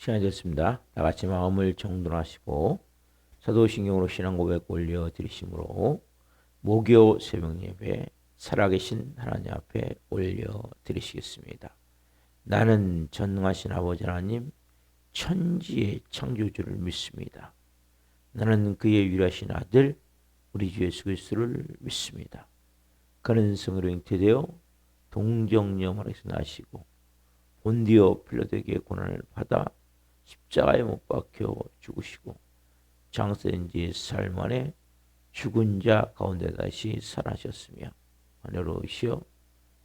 시간이 됐습니다. 다 같이 마음을 정돈하시고 사도신경으로 신앙 고백 올려드리심으로 목요 새벽 예배 살아계신 하나님 앞에 올려드리시겠습니다. 나는 전능하신 아버지 하나님 천지의 창조주를 믿습니다. 나는 그의 유일하신 아들 우리 주 예수 그리스도를 믿습니다. 그는 성으로 잉태되어 동정녀 마리아에서 나시고 본디오 필라도에게 고난을 받아 십자가에 못 박혀 죽으시고 장사된 지 사흘 만에 죽은 자 가운데 다시 살아나셨으며 하늘로 오시어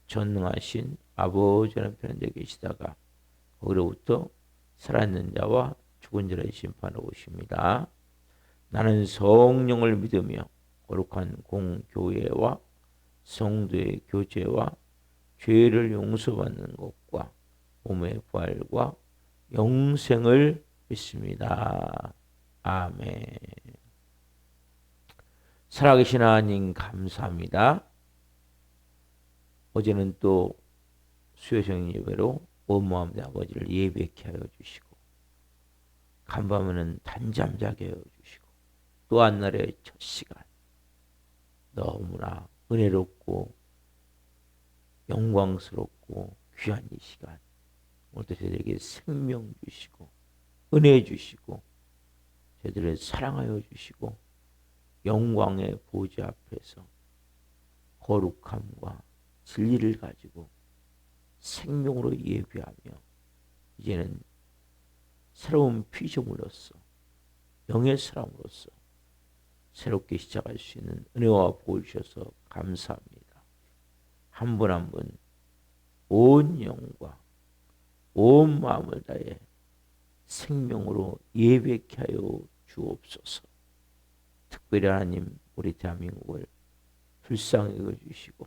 전능하신 아버지 하나님 편에 계시다가 거기로부터 살아있는 자와 죽은 자를 심판하러 오십니다. 나는 성령을 믿으며 거룩한 공교회와 성도의 교제와 죄를 용서받는 것과 몸의 부활과 영생을 믿습니다. 아멘. 살아계신 하나님 감사합니다. 어제는 또 수요성 예배로 원모함 아버지를 예배케 하여 주시고 간밤에는 단잠 자게 하여 주시고 또 한 날의 첫 시간 너무나 은혜롭고 영광스럽고 귀한 이 시간 오늘도 저희들에게 생명 주시고 은혜 주시고 저희들을 사랑하여 주시고 영광의 보좌 앞에서 거룩함과 진리를 가지고 생명으로 예배하며 이제는 새로운 피조물로서 영의 사람으로서 새롭게 시작할 수 있는 은혜와 복을 주셔서 감사합니다. 한 분 한 분 온 영과 온 마음을 다해 생명으로 예배케 하여 주옵소서. 특별히 하나님 우리 대한민국을 불쌍히 여겨주시고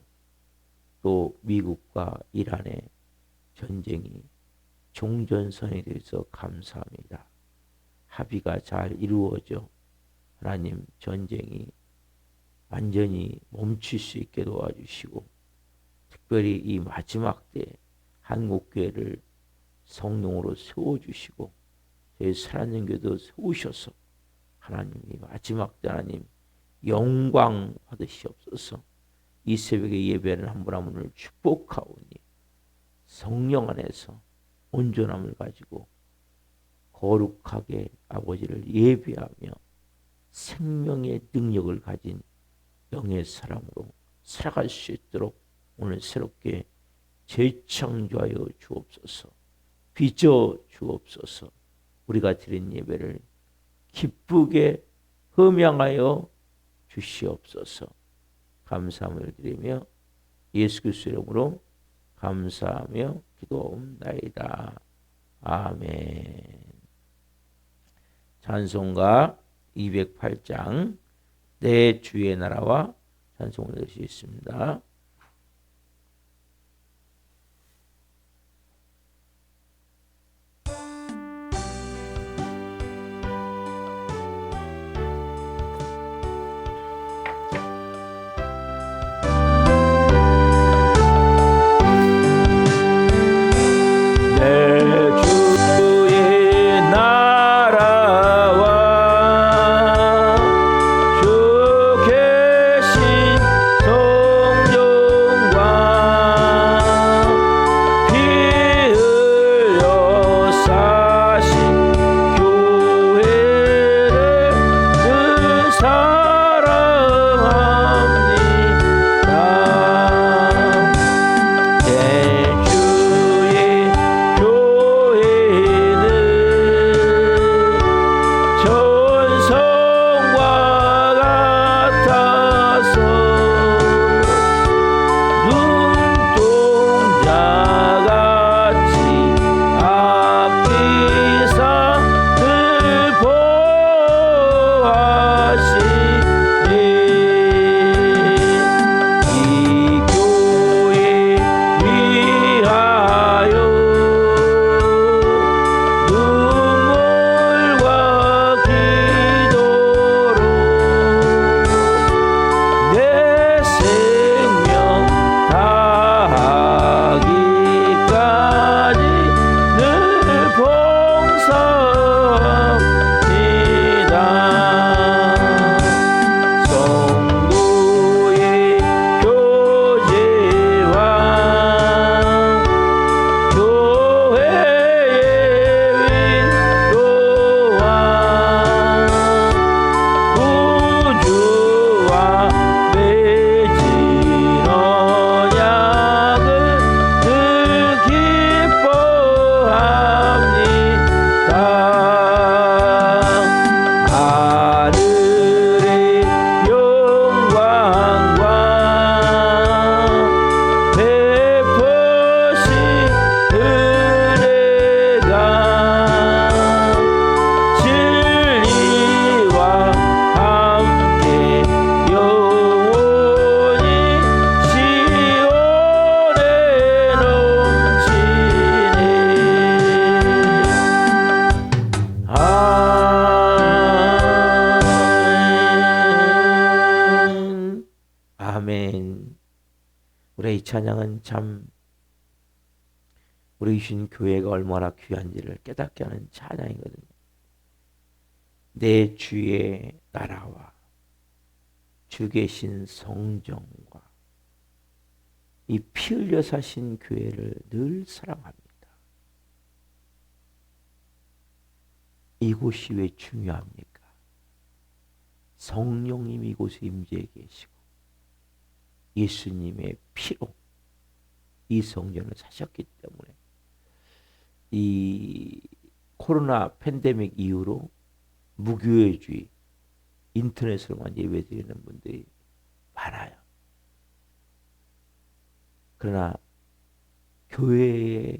또 미국과 이란의 전쟁이 종전선에 대해서 감사합니다. 합의가 잘 이루어져 하나님 전쟁이 완전히 멈출 수 있게 도와주시고 특별히 이 마지막 때 한국교회를 성령으로 세워주시고 저희 살아있는 교회도 세우셔서 하나님이 마지막 때 하나님 영광 받으시옵소서. 이 새벽에 예배하는 한 분 한 분을 축복하오니 성령 안에서 온전함을 가지고 거룩하게 아버지를 예배하며 생명의 능력을 가진 영의 사람으로 살아갈 수 있도록 오늘 새롭게 재창조하여 주옵소서. 빚어 주옵소서. 우리가 드린 예배를 기쁘게 흠양하여 주시옵소서. 감사함을 드리며 예수 그리스도 이름으로 감사하며 기도옵나이다. 아멘. 찬송가 208장 내 주의 나라와 찬송을 할 수 있습니다. 주 계신 성령 찬양은 참 우리 주신 교회가 얼마나 귀한지를 깨닫게 하는 찬양이거든요. 내 주의 나라와 주 계신 성정과 이 피 흘려 사신 교회를 늘 사랑합니다. 이곳이 왜 중요합니까? 성령님 이곳에 임재해 계시고 예수님의 피로 이 성전을 사셨기 때문에 이 코로나 팬데믹 이후로 무교회주의 인터넷으로만 예배드리는 분들이 많아요. 그러나 교회에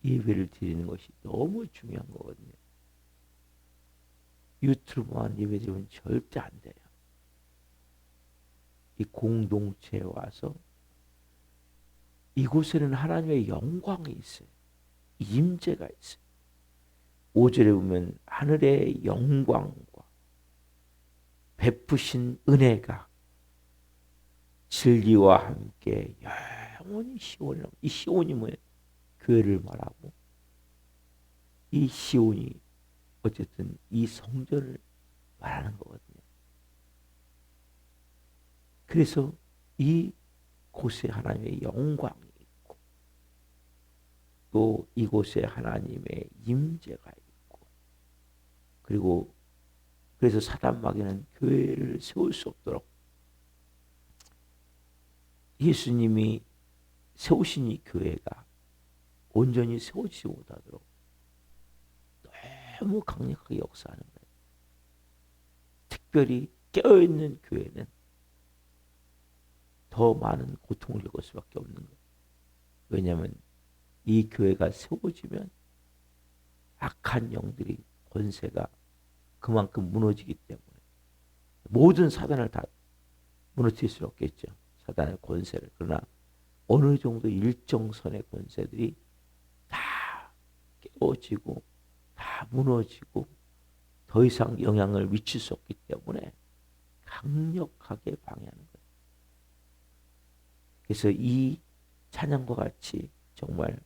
예배를 드리는 것이 너무 중요한 거거든요. 유튜브만 예배드리면 절대 안 돼요. 이 공동체에 와서 이곳에는 하나님의 영광이 있어요. 임재가 있어요. 5절에 보면 하늘의 영광과 베푸신 은혜가 진리와 함께 영원히 시온이라고. 이 시온이 뭐예요? 교회를 말하고 이 시온이 어쨌든 이 성전을 말하는 거거든요. 그래서 이 곳에 하나님의 영광이 있고 또 이곳에 하나님의 임재가 있고 그리고 그래서 사단 마귀는 교회를 세울 수 없도록 예수님이 세우신 이 교회가 온전히 세우지 못하도록 너무 강력하게 역사하는 거예요. 특별히 깨어있는 교회는 더 많은 고통을 겪을 수밖에 없는 거예요. 왜냐하면 이 교회가 세워지면 악한 영들이 권세가 그만큼 무너지기 때문에 모든 사단을 다 무너뜨릴 수 없겠죠. 사단의 권세를. 그러나 어느 정도 일정선의 권세들이 다 깨어지고 다 무너지고 더 이상 영향을 미칠 수 없기 때문에 강력하게 방해하는 거예요. 그래서 이 찬양과 같이 정말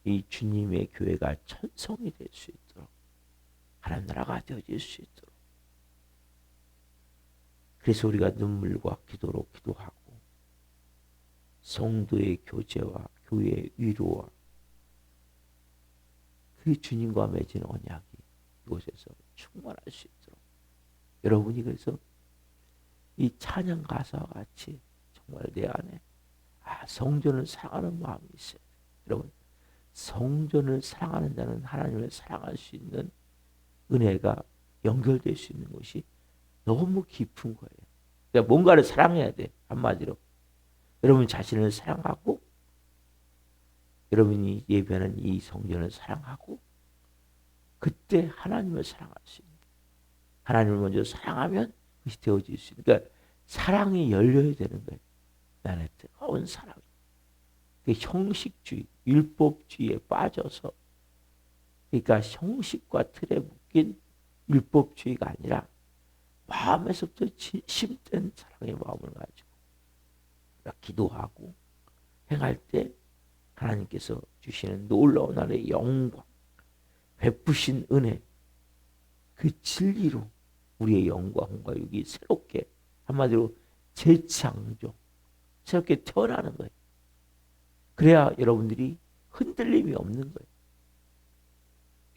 이 주님의 교회가 천성이 될 수 있도록 하나님 나라가 되어질 수 있도록 그래서 우리가 눈물과 기도로 기도하고 성도의 교제와 교회의 위로와 그 주님과 맺은 언약이 이곳에서 충만할 수 있도록 여러분이 그래서 이 찬양 가사와 같이 정말 내 안에 성전을 사랑하는 마음이 있어요. 여러분 성전을 사랑하는 자는 하나님을 사랑할 수 있는 은혜가 연결될 수 있는 것이 너무 깊은 거예요. 그러니까 뭔가를 사랑해야 돼. 한마디로 여러분 자신을 사랑하고 여러분이 예배하는 이 성전을 사랑하고 그때 하나님을 사랑할 수 있는 하나님을 먼저 사랑하면 그것이 되어질 수 있는 그러니까 사랑이 열려야 되는 거예요. 나의 뜨거운 사랑. 형식주의, 율법주의에 빠져서 그러니까 형식과 틀에 묶인 율법주의가 아니라 마음에서부터 진심된 사랑의 마음을 가지고 기도하고 행할 때 하나님께서 주시는 놀라운 하나님의 영광, 베푸신 은혜, 그 진리로 우리의 영광과 육이 새롭게 한마디로 재창조, 새롭게 태어나는 거예요. 그래야 여러분들이 흔들림이 없는 거예요.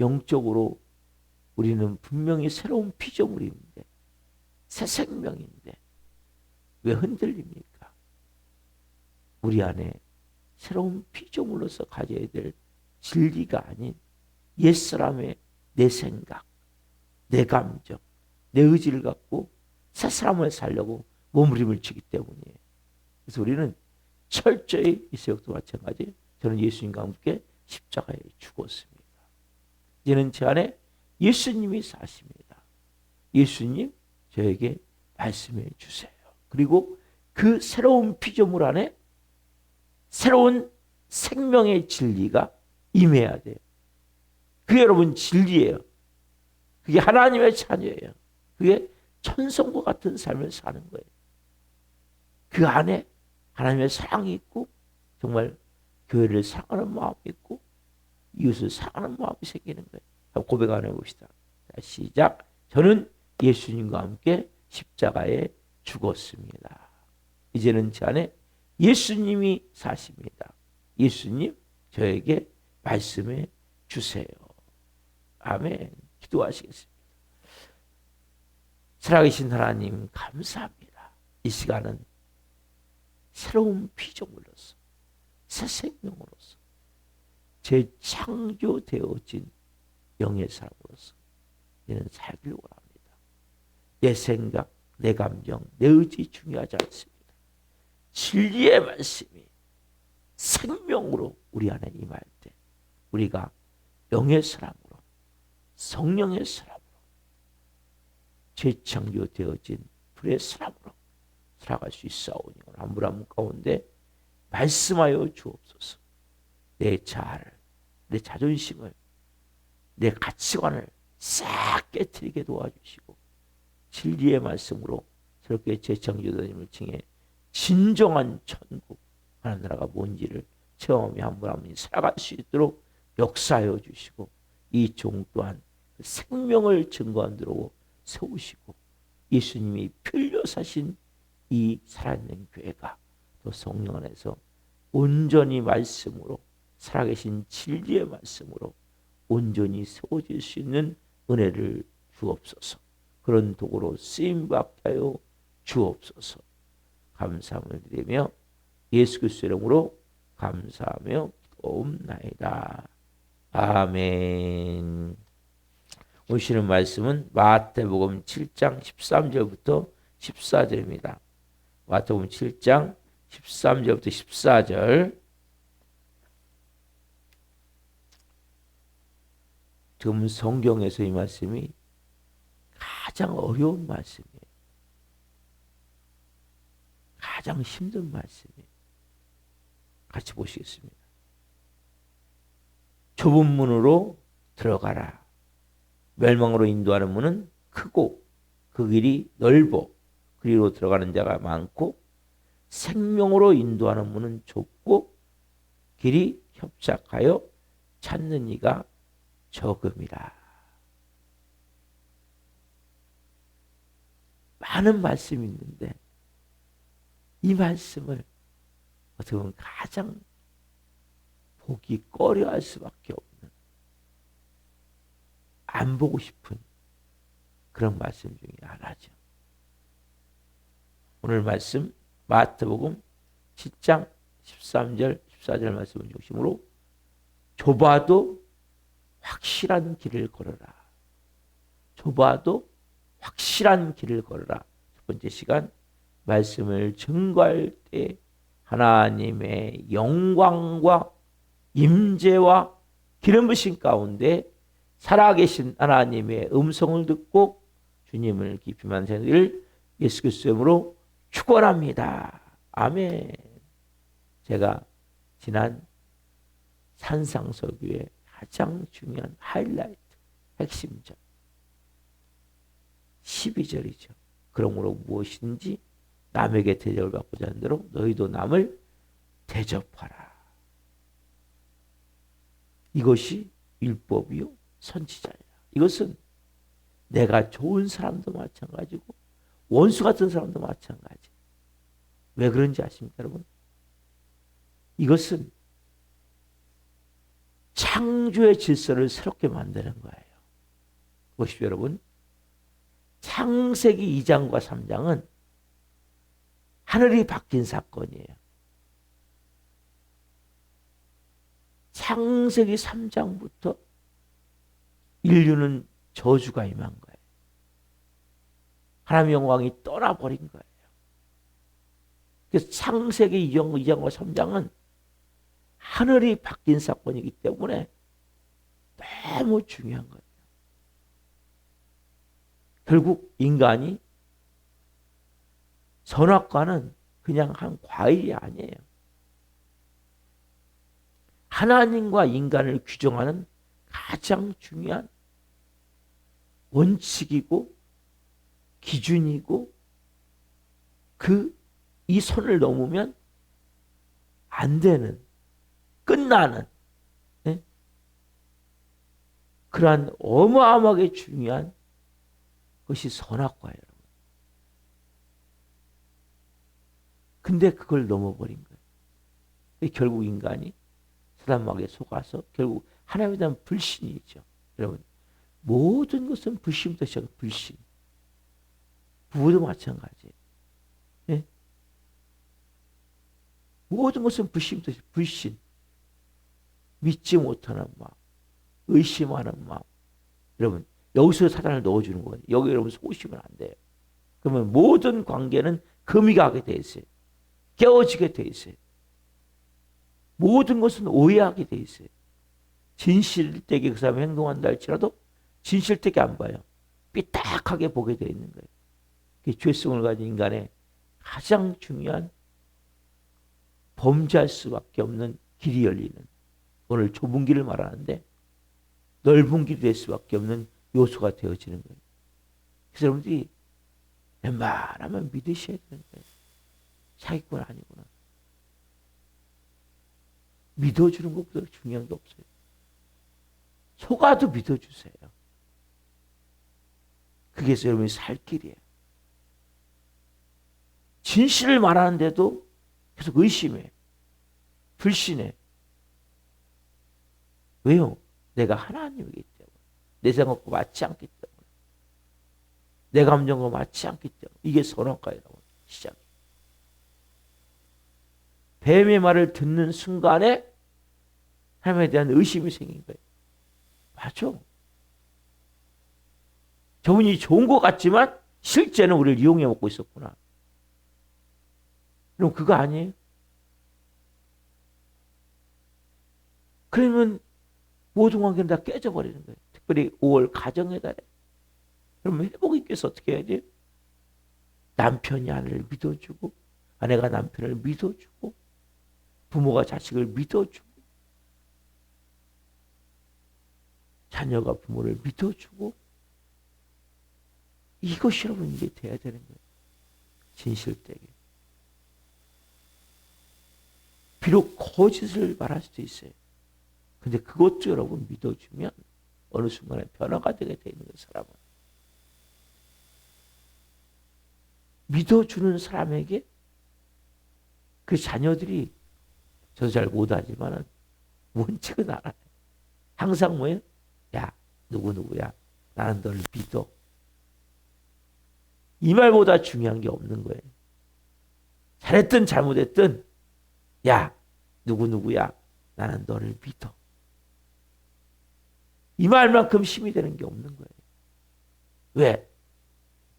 영적으로 우리는 분명히 새로운 피조물인데 새 생명인데 왜 흔들립니까? 우리 안에 새로운 피조물로서 가져야 될 진리가 아닌 옛사람의 내 생각, 내 감정, 내 의지를 갖고 새 사람을 살려고 몸부림을 치기 때문이에요. 그래서 우리는 철저히 이 새벽도 마찬가지 저는 예수님과 함께 십자가에 죽었습니다. 이제는 제 안에 예수님이 사십니다. 예수님 저에게 말씀해 주세요. 그리고 그 새로운 피조물 안에 새로운 생명의 진리가 임해야 돼요. 그게 여러분 진리예요. 그게 하나님의 자녀예요. 그게 천성과 같은 삶을 사는 거예요. 그 안에 하나님의 사랑이 있고 정말 교회를 사랑하는 마음이 있고 이웃을 사랑하는 마음이 생기는 거예요. 한번 고백 한번 해봅시다. 자, 시작. 저는 예수님과 함께 십자가에 죽었습니다. 이제는 제 안에 예수님이 사십니다. 예수님 저에게 말씀해 주세요. 아멘. 기도하시겠습니다. 살아계신 하나님 감사합니다. 이 시간은 새로운 피조물로서 새 생명으로서 재창조되어진 영의 사람으로서 이는 살길 원합니다. 내 생각, 내 감정, 내 의지 중요하지 않습니다. 진리의 말씀이 생명으로 우리 안에 임할 때 우리가 영의 사람으로 성령의 사람으로 재창조되어진 불의 사람으로 살아갈 수 있사오니 오늘 한 분 한 분 가운데 말씀하여 주옵소서. 내 자아를, 내 자존심을, 내 가치관을 싹 깨트리게 도와주시고 진리의 말씀으로 새롭게 재창조된 힘을 칭해 진정한 천국 하나님 나라가 뭔지를 체험하며 한 분 한 분이 살아갈 수 있도록 역사하여 주시고 이 종 또한 생명을 증거하도록 세우시고 예수님이 피 흘려 사신 이 살아있는 교회가 또 성령 안에서 온전히 말씀으로 살아계신 진리의 말씀으로 온전히 세워질 수 있는 은혜를 주옵소서. 그런 도구로 쓰임받게 하여 주옵소서. 감사함을 드리며 예수 그리스도의 이름으로 감사하며 기도옵나이다. 아멘. 오늘 주시는 말씀은 마태복음 7장 13절부터 14절입니다. 마태복음 7장 13절부터 14절. 지금 성경에서 이 말씀이 가장 어려운 말씀이에요. 가장 힘든 말씀이에요. 같이 보시겠습니다. 좁은 문으로 들어가라. 멸망으로 인도하는 문은 크고 그 길이 넓어 그리로 들어가는 자가 많고 생명으로 인도하는 문은 좁고 길이 협착하여 찾는 이가 적음이라. 많은 말씀이 있는데 이 말씀을 어떻게 보면 가장 보기 꺼려할 수밖에 없는, 안 보고 싶은 그런 말씀 중에 하나죠. 오늘 말씀 마태복음 7장 13절 14절 말씀을 중심으로 좁아도 확실한 길을 걸어라. 좁아도 확실한 길을 걸어라. 첫 번째 시간 말씀을 증거할 때 하나님의 영광과 임재와 기름 부으심 가운데 살아계신 하나님의 음성을 듣고 주님을 깊이 만나기를 예수 그리스도의 이름으로 축원합니다. 아멘. 제가 지난 산상설교의 가장 중요한 하이라이트, 핵심점 12절이죠. 그러므로 무엇이든지 남에게 대접을 받고자 하는 대로 너희도 남을 대접하라. 이것이 율법이요 선지자이라. 이것은 내가 좋은 사람도 마찬가지고 원수 같은 사람도 마찬가지. 왜 그런지 아십니까, 여러분? 이것은 창조의 질서를 새롭게 만드는 거예요. 보십시오, 여러분. 창세기 2장과 3장은 하늘이 바뀐 사건이에요. 창세기 3장부터 인류는 저주가 임한 거예요. 하나님의 영광이 떠나버린 거예요. 그래서 창세기 2장과 3장은 하늘이 바뀐 사건이기 때문에 너무 중요한 거예요. 결국 인간이 선악과는 그냥 한 과일이 아니에요. 하나님과 인간을 규정하는 가장 중요한 원칙이고 기준이고 이 선을 넘으면 안 되는, 끝나는, 예? 그러한 어마어마하게 중요한 것이 선악과예요. 근데 그걸 넘어버린 거예요. 결국 인간이 사단마귀에 속아서 결국 하나님에 대한 불신이죠. 여러분, 모든 것은 불신부터 시작해. 불신. 부부도 마찬가지예요. 예? 모든 것은 불신부터 시작해. 불신. 믿지 못하는 마음, 의심하는 마음. 여러분, 여기서 사단을 넣어주는 거예요. 여기 여러분 속으시면 안 돼요. 그러면 모든 관계는 금이 가게 돼 있어요. 깨어지게 돼 있어요. 모든 것은 오해하게 돼 있어요. 진실되게 그 사람이 행동한다 할지라도 진실되게 안 봐요. 삐딱하게 보게 돼 있는 거예요. 그게 죄성을 가진 인간의 가장 중요한 범죄할 수밖에 없는 길이 열리는, 오늘 좁은 길을 말하는데 넓은 길이 될 수밖에 없는 요소가 되어지는 거예요. 그래서 여러분들이 웬만하면 믿으셔야 되는 거예요. 사기꾼 아니구나. 믿어주는 것보다 중요한 게 없어요. 속아도 믿어주세요. 그게 여러분이 살 길이에요. 진실을 말하는데도 계속 의심해. 불신해. 왜요? 내가 하나님이기 때문에. 내 생각과 맞지 않기 때문에. 내 감정과 맞지 않기 때문에. 이게 선악과라고 시작해. 뱀의 말을 듣는 순간에 하나님에 대한 의심이 생긴 거예요. 맞아. 저분이 좋은 것 같지만 실제는 우리를 이용해 먹고 있었구나. 그럼 그거 아니에요? 그러면 모든 관계는 다 깨져버리는 거예요. 특별히 5월 가정의 달에. 그러면 회복이 있겠어. 어떻게 해야지? 남편이 아내를 믿어주고, 아내가 남편을 믿어주고, 부모가 자식을 믿어주고, 자녀가 부모를 믿어주고, 이것이 여러분 이게 돼야 되는 거예요. 진실되게. 비록 거짓을 말할 수도 있어요. 근데 그것도 여러분 믿어주면 어느 순간에 변화가 되게 돼 있는 거예요. 사람은. 믿어주는 사람에게 그 자녀들이, 저도 잘 못하지만 원칙은 알아요. 항상 뭐예요? 야, 누구야. 나는 널 믿어. 이 말보다 중요한 게 없는 거예요. 잘했든 잘못했든 야, 누구야. 나는 너를 믿어. 이 말만큼 힘이 되는 게 없는 거예요. 왜?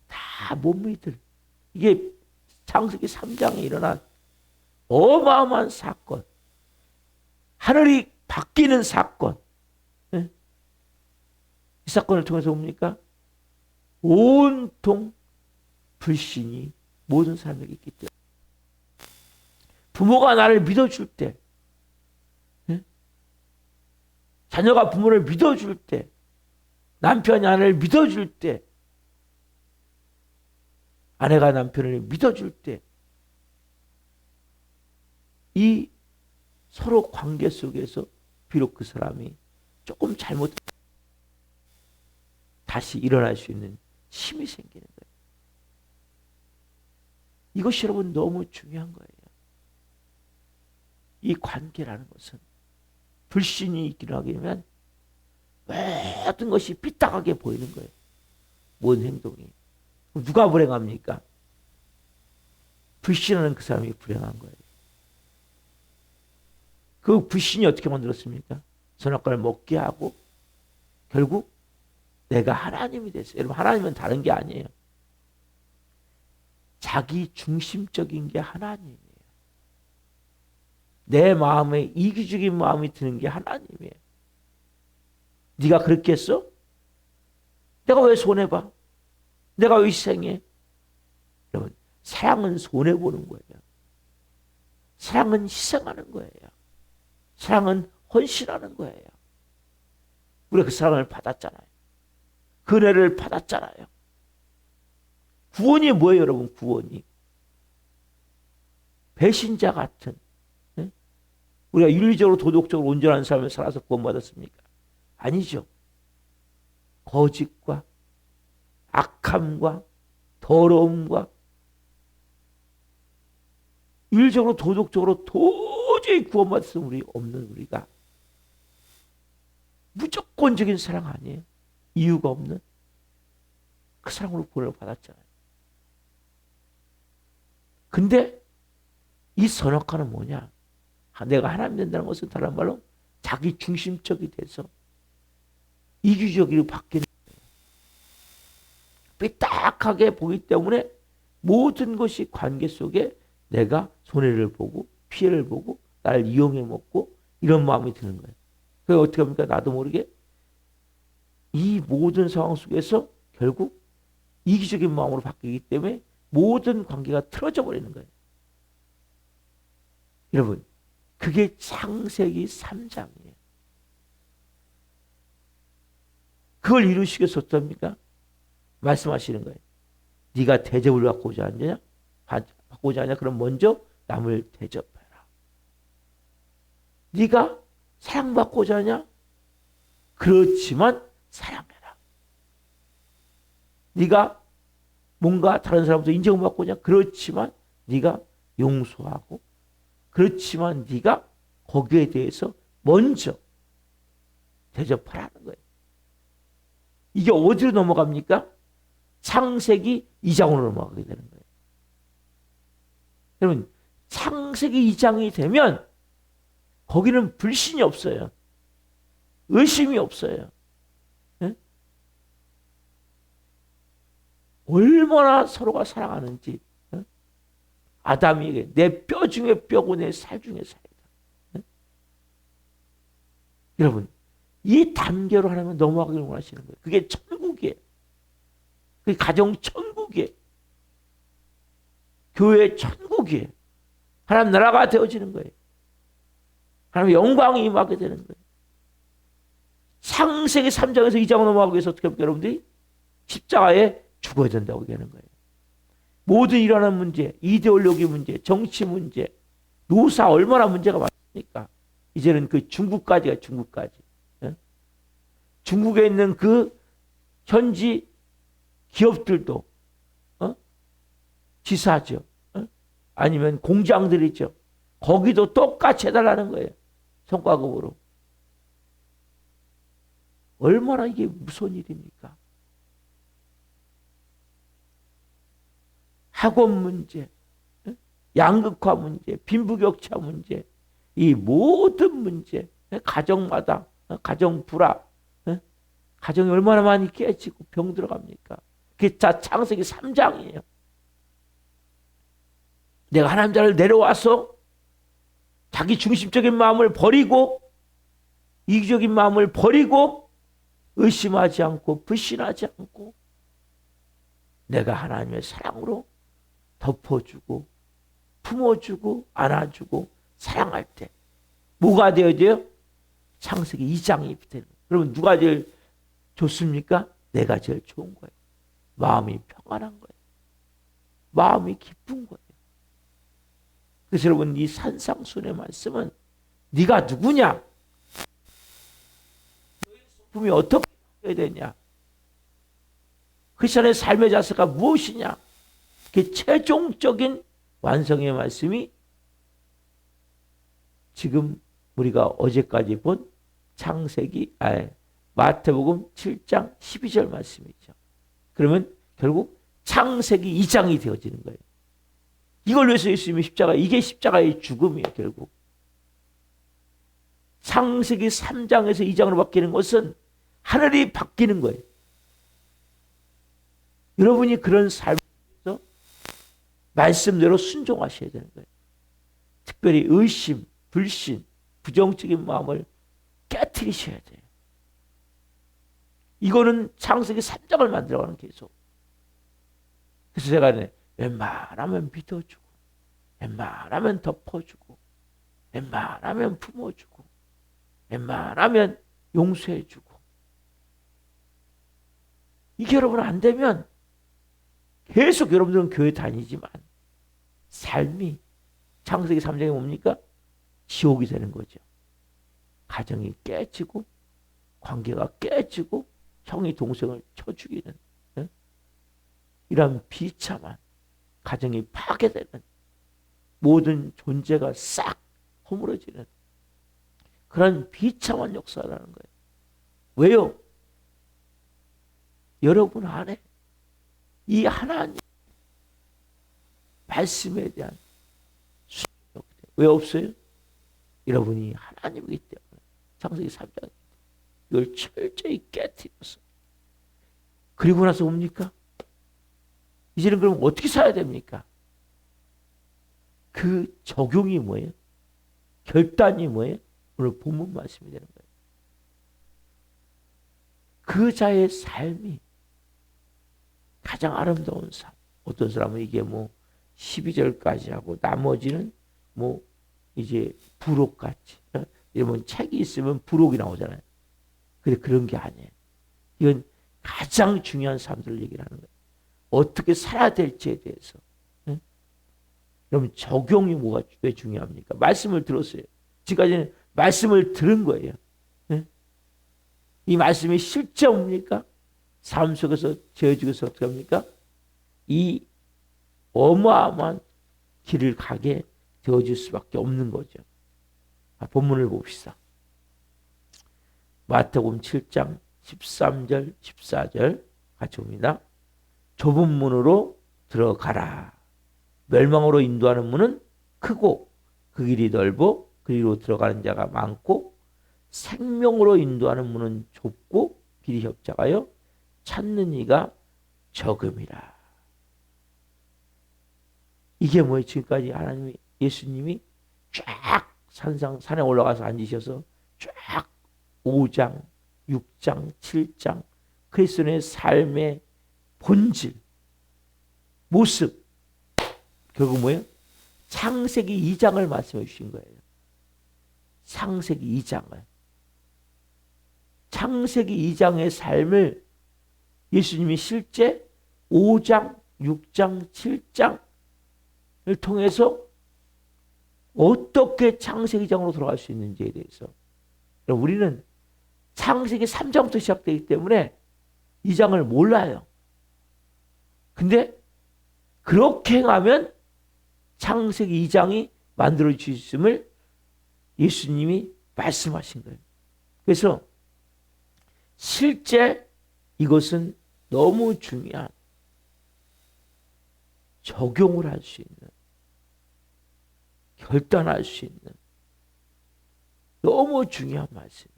다 못 믿을. 이게 창세기 3장에 일어난 어마어마한 사건. 하늘이 바뀌는 사건. 네? 이 사건을 통해서 뭡니까? 온통 불신이 모든 사람에게 있기 때문에. 부모가 나를 믿어줄 때, 네? 자녀가 부모를 믿어줄 때, 남편이 아내를 믿어줄 때, 아내가 남편을 믿어줄 때, 이 서로 관계 속에서 비록 그 사람이 조금 잘못 다시 일어날 수 있는 힘이 생기는 거예요. 이것이 여러분 너무 중요한 거예요. 이 관계라는 것은 불신이 있기를 하게 되면 모든 것이 삐딱하게 보이는 거예요. 모든 행동이. 누가 불행합니까? 불신하는 그 사람이 불행한 거예요. 그 불신이 어떻게 만들었습니까? 선악과를 먹게 하고 결국 내가 하나님이 됐어요. 여러분, 하나님은 다른 게 아니에요. 자기 중심적인 게 하나님이에요. 내 마음에 이기적인 마음이 드는 게 하나님이에요. 네가 그렇게 했어? 내가 왜 손해봐? 내가 왜 희생해? 여러분, 사랑은 손해보는 거예요. 사랑은 희생하는 거예요. 사랑은 헌신하는 거예요. 우리가 그 사랑을 받았잖아요. 그 은혜를 받았잖아요. 구원이 뭐예요, 여러분? 구원이 배신자 같은, 네? 우리가 윤리적으로 도덕적으로 온전한 삶을 살아서 구원받았습니까? 아니죠. 거짓과 악함과 더러움과 윤리적으로 도덕적으로 도저히 구원받을 우리 없는 우리가 무조건적인 사랑 아니에요. 이유가 없는 그 사랑으로 구원을 받았잖아요. 근데 이 선악과는 뭐냐? 내가 하나님 된다는 것은 다른 말로 자기 중심적이 돼서 이기적으로 바뀌는 거예요. 삐딱하게 보기 때문에 모든 것이 관계 속에 내가 손해를 보고 피해를 보고 나를 이용해 먹고 이런 마음이 드는 거예요. 그래서 어떻게 합니까? 나도 모르게 이 모든 상황 속에서 결국 이기적인 마음으로 바뀌기 때문에 모든 관계가 틀어져 버리는 거예요. 여러분, 그게 창세기 3장이에요. 그걸 이루시기 위해서 어떻습니까? 말씀하시는 거예요. 네가 대접을 받고자 하느냐? 받고자 하냐? 그럼 먼저 남을 대접해라. 네가 사랑받고자 하냐? 그렇지만 사랑해라. 네가 뭔가 다른 사람부터 인정받고자 하냐? 그렇지만 네가 용서하고 그렇지만 네가 거기에 대해서 먼저 대접하라는 거예요. 이게 어디로 넘어갑니까? 창세기 2장으로 넘어가게 되는 거예요. 여러분, 창세기 2장이 되면 거기는 불신이 없어요. 의심이 없어요. 네? 얼마나 서로가 사랑하는지. 네? 아담에게 내 뼈 중에 뼈고 내 살 중에 살이다. 네? 여러분, 이 단계로 하나님은 넘어가기를 원하시는 거예요. 그게 천국이에요. 그게 가정 천국이에요. 교회 천국이에요. 하나님 나라가 되어지는 거예요. 하나님의 영광이 임하게 되는 거예요. 창세기 3장에서 2장으로 넘어가기 위해서 어떻게 합니까? 여러분들이 십자가에 죽어야 된다고 얘기하는 거예요. 모든 일어나는 문제, 이데올로기 문제, 정치 문제, 노사 얼마나 문제가 많습니까? 이제는 그 중국까지가 중국까지. 중국에 있는 그 현지 기업들도 지사죠. 아니면 공장들이죠. 거기도 똑같이 해달라는 거예요. 성과급으로. 얼마나 이게 무서운 일입니까? 학원 문제, 양극화 문제, 빈부격차 문제, 이 모든 문제, 가정마다 가정 불화, 가정이 얼마나 많이 깨지고 병 들어갑니까? 그게 다 창세기 3장이에요. 내가 하나님 자를 내려와서 자기 중심적인 마음을 버리고 이기적인 마음을 버리고 의심하지 않고 불신하지 않고 내가 하나님의 사랑으로 덮어주고 품어주고 안아주고 사랑할 때 뭐가 되어져요? 창세기 2장이 되는 거예요. 그러면 누가 제일 좋습니까? 내가 제일 좋은 거예요. 마음이 평안한 거예요. 마음이 기쁜 거예요. 그래서 여러분 이 산상순의 말씀은 네가 누구냐? 너의 소품이 어떻게 해야 되냐? 크리스천의 삶의 자세가 무엇이냐? 그 최종적인 완성의 말씀이 지금 우리가 어제까지 본 마태복음 7장 12절 말씀이죠. 그러면 결국 창세기 2장이 되어지는 거예요. 이걸 위해서 예수님이 이게 십자가의 죽음이에요. 결국 창세기 3장에서 2장으로 바뀌는 것은 하늘이 바뀌는 거예요. 여러분이 그런 삶에서 말씀대로 순종하셔야 되는 거예요. 특별히 의심, 불신, 부정적인 마음을 깨트리셔야 돼요. 이거는 창세기 3장을 만들어가는 계속. 그래서 제가 웬만하면 믿어주고 웬만하면 덮어주고 웬만하면 품어주고 웬만하면 용서해주고 이게 여러분 안 되면 계속 여러분들은 교회 다니지만 삶이 창세기 3장이 뭡니까? 지옥이 되는 거죠. 가정이 깨지고 관계가 깨지고 형이 동생을 쳐 죽이는 이런 비참한 가정이 파괴되는 모든 존재가 싹 허물어지는 그런 비참한 역사라는 거예요. 왜요? 여러분 안에 이 하나님 말씀에 대한 순종이 왜 없어요? 여러분이 하나님이기 때문에 창세기 3장 이걸 철저히 깨뜨려서 그리고 나서 뭡니까? 이제는 그럼 어떻게 살아야 됩니까? 그 적용이 뭐예요? 결단이 뭐예요? 오늘 본문 말씀이 되는 거예요. 그 자의 삶이 가장 아름다운 삶. 어떤 사람은 이게 뭐 12절까지 하고 나머지는 뭐 이제 부록같이 이러면 책이 있으면 부록이 나오잖아요. 근데 그런 게 아니에요. 이건 가장 중요한 삶들을 얘기를 하는 거예요. 어떻게 살아야 될지에 대해서. 그럼 적용이 뭐가 왜 중요합니까? 말씀을 들었어요. 지금까지는 말씀을 들은 거예요. 이 말씀이 실제 옵니까? 삶 속에서 재어지고서 어떻게 합니까? 이 어마어마한 길을 가게 되어질 수밖에 없는 거죠. 본문을 봅시다. 마태복음 7장 13절 14절 같이 봅니다. 좁은 문으로 들어가라. 멸망으로 인도하는 문은 크고 그 길이 넓어 그리로 들어가는 자가 많고 생명으로 인도하는 문은 좁고 길이 협착하여 찾는 이가 적음이라. 이게 뭐예요? 지금까지 하나님이 예수님이 쫙 산에 올라가서 앉으셔서 쫙 5장, 6장, 7장 그리스도의 삶의 본질, 모습 결국 뭐예요? 창세기 2장을 말씀해 주신 거예요. 창세기 2장을. 창세기 2장의 삶을 예수님이 실제 5장, 6장, 7장을 통해서 어떻게 창세기 2장으로 돌아갈 수 있는지에 대해서 우리는 창세기 3장부터 시작되기 때문에 2장을 몰라요. 근데 그렇게 행하면 창세기 2장이 만들어졌음을 예수님이 말씀하신 거예요. 그래서 실제 이것은 너무 중요한 적용을 할 수 있는 결단할 수 있는 너무 중요한 말씀이에요.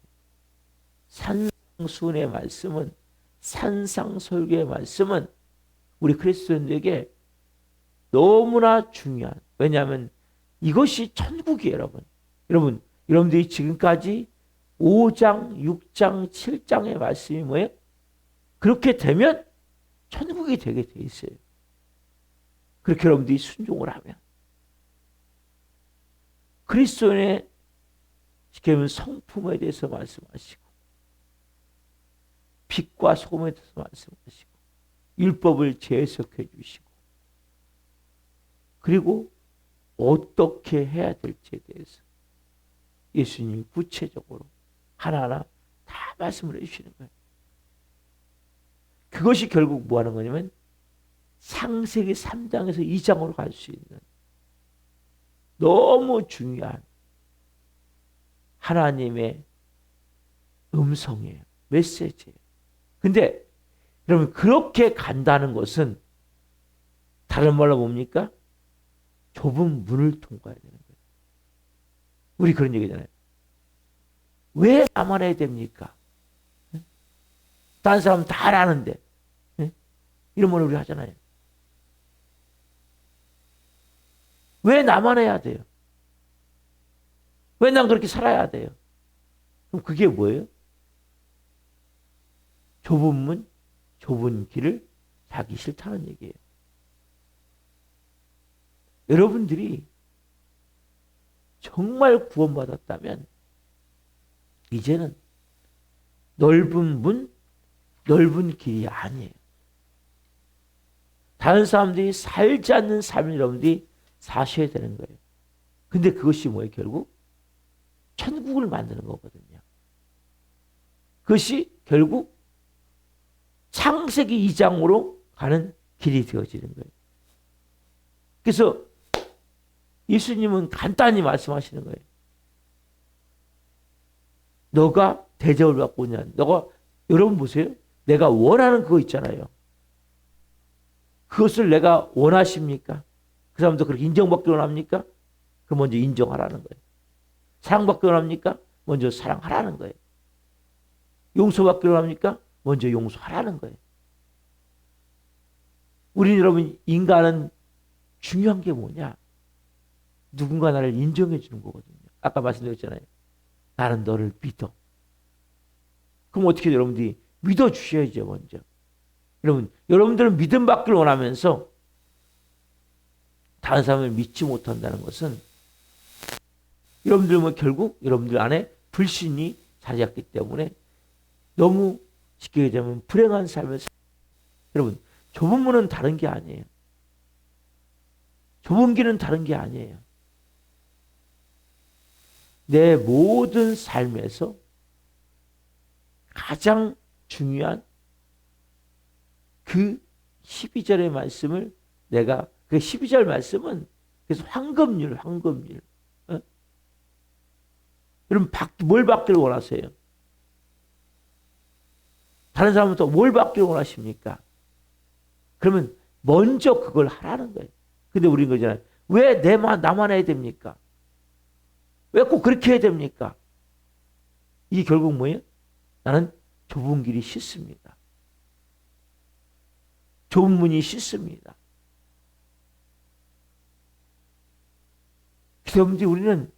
산상수훈의 말씀은 산상설교의 말씀은 우리 그리스도인들에게 너무나 중요한 왜냐하면 이것이 천국이에요. 여러분들이 지금까지 5장, 6장, 7장의 말씀이 뭐예요? 그렇게 되면 천국이 되게 돼 있어요. 그렇게 여러분들이 순종을 하면 그리스도인의 성품에 대해서 말씀하시고 빛과 소금에 대해서 말씀하시고 율법을 재해석해 주시고 그리고 어떻게 해야 될지에 대해서 예수님이 구체적으로 하나하나 다 말씀을 해주시는 거예요. 그것이 결국 뭐 하는 거냐면 창세기 3장에서 2장으로 갈 수 있는 너무 중요한 하나님의 음성이에요. 메시지예요. 근데 여러분 그렇게 간다는 것은 다른 말로 뭡니까? 좁은 문을 통과해야 되는 거예요. 우리 그런 얘기잖아요. 왜 나만 해야 됩니까? 다른 사람 다 아는데 이런 말 우리 하잖아요. 왜 나만 해야 돼요? 왜 난 그렇게 살아야 돼요? 그럼 그게 뭐예요? 좁은 문, 좁은 길을 가기 싫다는 얘기예요. 여러분들이 정말 구원받았다면 이제는 넓은 문, 넓은 길이 아니에요. 다른 사람들이 살지 않는 삶을 여러분들이 사셔야 되는 거예요. 근데 그것이 뭐예요? 결국 천국을 만드는 거거든요. 그것이 결국 창세기 2장으로 가는 길이 되어지는 거예요. 그래서 예수님은 간단히 말씀하시는 거예요. 너가 대접을 받고 있냐? 너가, 여러분 보세요. 내가 원하는 그거 있잖아요. 그것을 내가 원하십니까? 그 사람도 그렇게 인정받기 원합니까? 그 먼저 인정하라는 거예요. 사랑받기 원합니까? 먼저 사랑하라는 거예요. 용서받기 원합니까? 먼저 용서하라는 거예요. 우리 여러분, 인간은 중요한 게 뭐냐? 누군가 나를 인정해 주는 거거든요. 아까 말씀드렸잖아요. 나는 너를 믿어. 그럼 어떻게 여러분들이 믿어 주셔야죠, 먼저. 여러분들은 믿음 받기를 원하면서 다른 사람을 믿지 못한다는 것은 여러분들 결국 여러분들 안에 불신이 자리했기 때문에 너무 쉽게 얘기하면 불행한 삶을 여러분, 좁은 문은 다른 게 아니에요. 좁은 길은 다른 게 아니에요. 내 모든 삶에서 가장 중요한 그 12절의 말씀을 내가, 그 12절 말씀은 그래서 황금률. 어? 여러분, 뭘 받기를 원하세요? 다른 사람부터 뭘 받기를 원하십니까? 그러면 먼저 그걸 하라는 거예요. 근데 우리는 그러잖아요. 왜 나만 해야 됩니까? 왜 꼭 그렇게 해야 됩니까? 이게 결국 뭐예요? 나는 좁은 길이 싫습니다. 좁은 문이 싫습니다. 그런데 우리는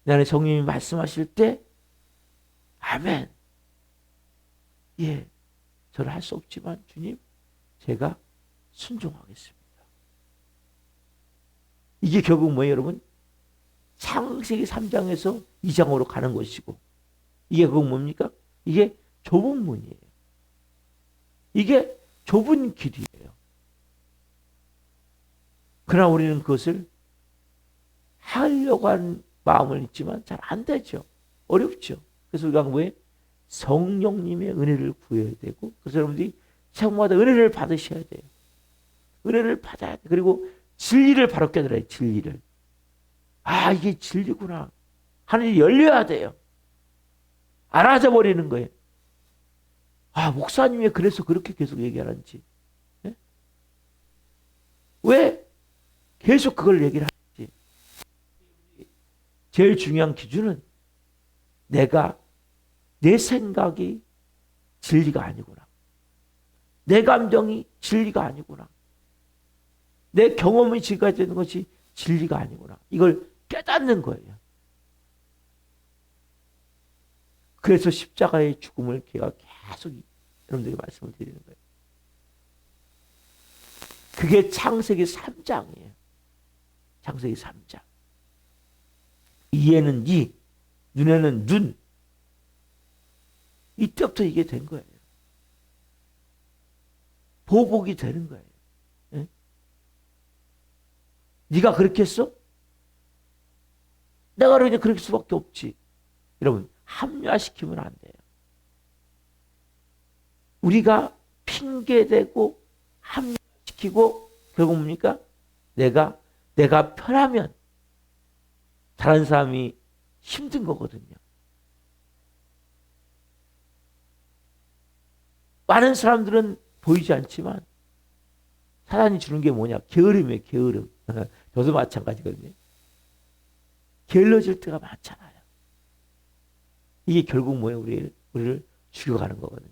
나는 성령님이 말씀하실 때 아멘. 예, 저는 할 수 없지만 주님, 제가 순종하겠습니다. 이게 결국 뭐예요, 여러분? 창세기 3장에서 2장으로 가는 것이고, 이게 그건 뭡니까? 이게 좁은 문이에요. 이게 좁은 길이에요. 그러나 우리는 그것을 하려고 하는 마음은 있지만 잘 안 되죠. 어렵죠. 그래서 우리가 뭐예요? 성령님의 은혜를 구해야 되고, 그래서 여러분들이 생마다 은혜를 받으셔야 돼요. 은혜를 받아야 돼. 그리고 진리를 바로 깨달아요. 진리를. 아, 이게 진리구나. 하늘이 열려야 돼요. 알아져 버리는 거예요. 아, 목사님이 그래서 그렇게 계속 얘기하는지. 네? 왜 계속 그걸 얘기를 하는지. 제일 중요한 기준은 내 생각이 진리가 아니구나. 내 감정이 진리가 아니구나. 내 경험이 지금까지 되는 것이 진리가 아니구나. 이걸 깨닫는 거예요. 그래서 십자가의 죽음을 제가 계속 여러분들에게 말씀을 드리는 거예요. 그게 창세기 3장이에요. 창세기 3장. 이에는 이, 눈에는 눈. 이때부터 이게 된 거예요. 보복이 되는 거예요. 네? 네가 그렇게 했어? 내가 그러니 그럴 수밖에 없지. 여러분, 합리화시키면 안 돼요. 우리가 핑계대고 합리화시키고 결국 뭡니까? 내가 편하면 다른 사람이 힘든 거거든요. 많은 사람들은 보이지 않지만 사단이 주는 게 뭐냐? 게으름이에요. 게으름. 저도 마찬가지거든요. 게을러질 때가 많잖아요. 이게 결국 뭐예요? 우리를 죽여가는 거거든요.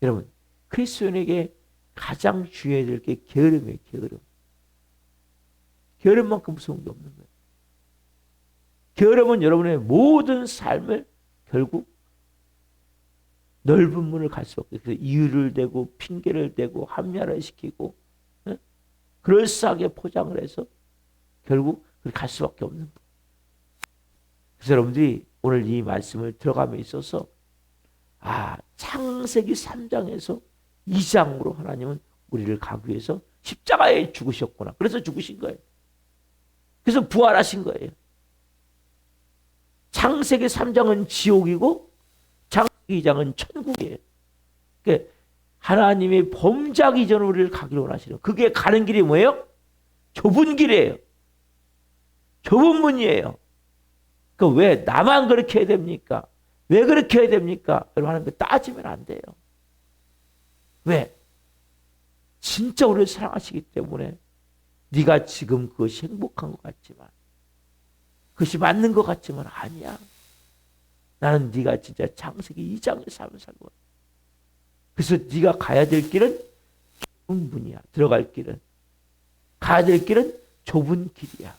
여러분, 그리스도인에게 가장 주의해야 될 게 게으름이에요. 게으름. 게으름만큼 무서운 게 없는 거예요. 게으름은 여러분의 모든 삶을 결국 넓은 문을 갈 수밖에 없어요. 이유를 대고 핑계를 대고 합리화를 시키고 그럴싸하게 포장을 해서 결국 갈 수밖에 없는 거예요. 그래서 여러분들이 오늘 이 말씀을 들어감에 있어서 창세기 3장에서 2장으로 하나님은 우리를 가기 위해서 십자가에 죽으셨구나. 그래서 죽으신 거예요. 그래서 부활하신 거예요. 창세기 3장은 지옥이고 창세기 2장은 천국이에요. 그러니까 하나님의 범죄하기 이전으로 우리를 가기를 원하시는, 그게 가는 길이 뭐예요? 좁은 길이에요. 좁은 문이에요. 왜 나만 그렇게 해야 됩니까? 왜 그렇게 해야 됩니까? 여러분, 하나님께 따지면 안 돼요. 왜? 진짜 우리를 사랑하시기 때문에 네가 지금 그것이 행복한 것 같지만, 그것이 맞는 것 같지만 아니야. 나는 네가 진짜 창세기 2장의 삶을 살고, 그래서 네가 가야 될 길은 좁은 문이야. 들어갈 길은, 가야 될 길은 좁은 길이야.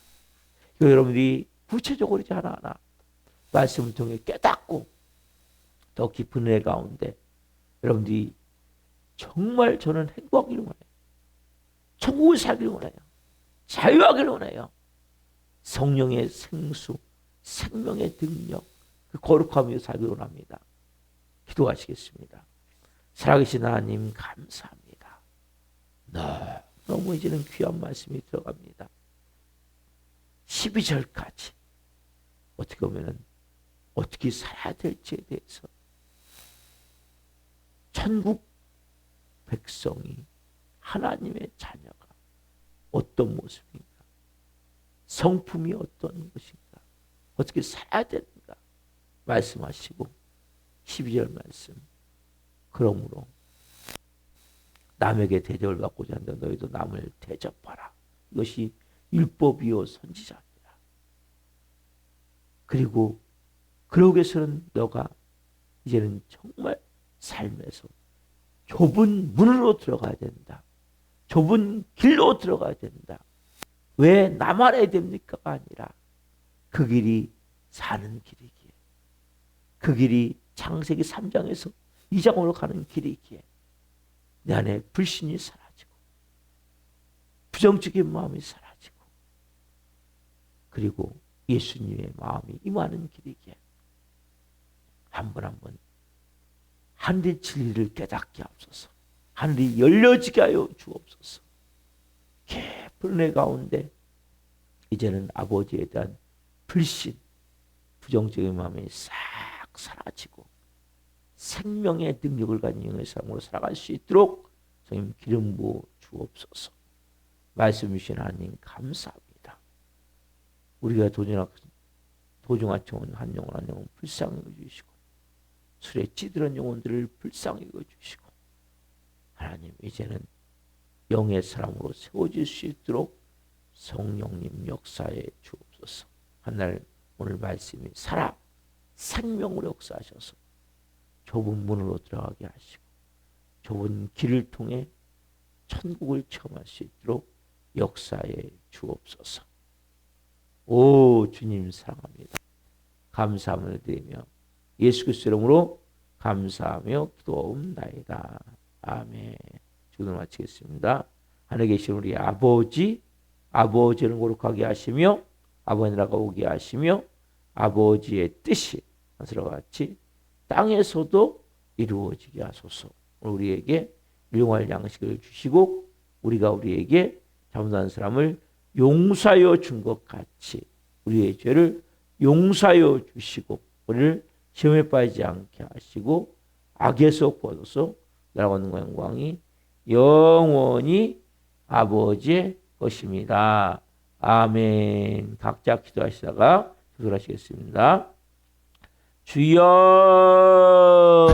여러분들이 구체적으로 이제 하나하나 말씀을 통해 깨닫고 더 깊은 은혜 가운데 여러분들이 정말 저는 행복하기를 원해요. 천국을 살기를 원해요. 자유하기를 원해요. 성령의 생수, 생명의 능력, 그 거룩함을 살기를 원합니다. 기도하시겠습니다. 살아계신 하나님 감사합니다. 너무 이제는 귀한 말씀이 들어갑니다. 12절까지 어떻게 보면 어떻게 살아야 될지에 대해서 천국 백성이, 하나님의 자녀가 어떤 모습인가, 성품이 어떤 것인가, 어떻게 살아야 되는가 말씀하시고 12절 말씀, 그러므로 남에게 대접을 받고자 한다. 너희도 남을 대접하라. 이것이 율법이요 선지자입니다. 그리고 그러기 위해서는 너가 이제는 정말 삶에서 좁은 문으로 들어가야 된다. 좁은 길로 들어가야 된다. 왜 나만 해야 됩니까가 아니라 그 길이 사는 길이기에, 그 길이 창세기 3장에서 2장으로 가는 길이기에 내 안에 불신이 사라지고 부정적인 마음이 사라지고 그리고 예수님의 마음이 임하는 길이기에 한 번 한 번 하늘의 진리를 깨닫게 하옵소서. 하늘이 열려지게 하여 주옵소서. 깊은 은혜 가운데 이제는 아버지에 대한 불신, 부정적인 마음이 싹 사라지고 생명의 능력을 가진 영의 삶으로 살아갈 수 있도록 성님 기름 부어 주옵소서. 말씀 주신 하나님 감사합니다. 우리가 도중하청은 한 영혼 한 영혼 불쌍히 여겨주시고 술에 찌들은 영혼들을 불쌍히 여겨주시고 하나님 이제는 영의 사람으로 세워질 수 있도록 성령님 역사에 주옵소서. 한날 오늘 말씀이 살아 생명으로 역사하셔서 좁은 문으로 들어가게 하시고 좁은 길을 통해 천국을 체험할 수 있도록 역사에 주옵소서. 오 주님 사랑합니다. 감사함을 드리며 예수 그리스도 이름으로 감사하며 기도하옵나이다. 아멘. 기도 마치겠습니다. 하늘에 계신 우리 아버지, 아버지를 거룩하게 하시며 아버지 나라가 오게 하시며 아버지의 뜻이 하늘과 같이 땅에서도 이루어지게 하소서. 우리에게 일용할 양식을 주시고 우리가 우리에게 잘못한 사람을 용서하여 준 것 같이 우리의 죄를 용서하여 주시고 우리를 시험에 빠지지 않게 하시고 악에서 구하소서. 나라와 영광이 영원히 아버지의 것입니다. 아멘. 각자 기도하시다가 기도하시겠습니다. 주여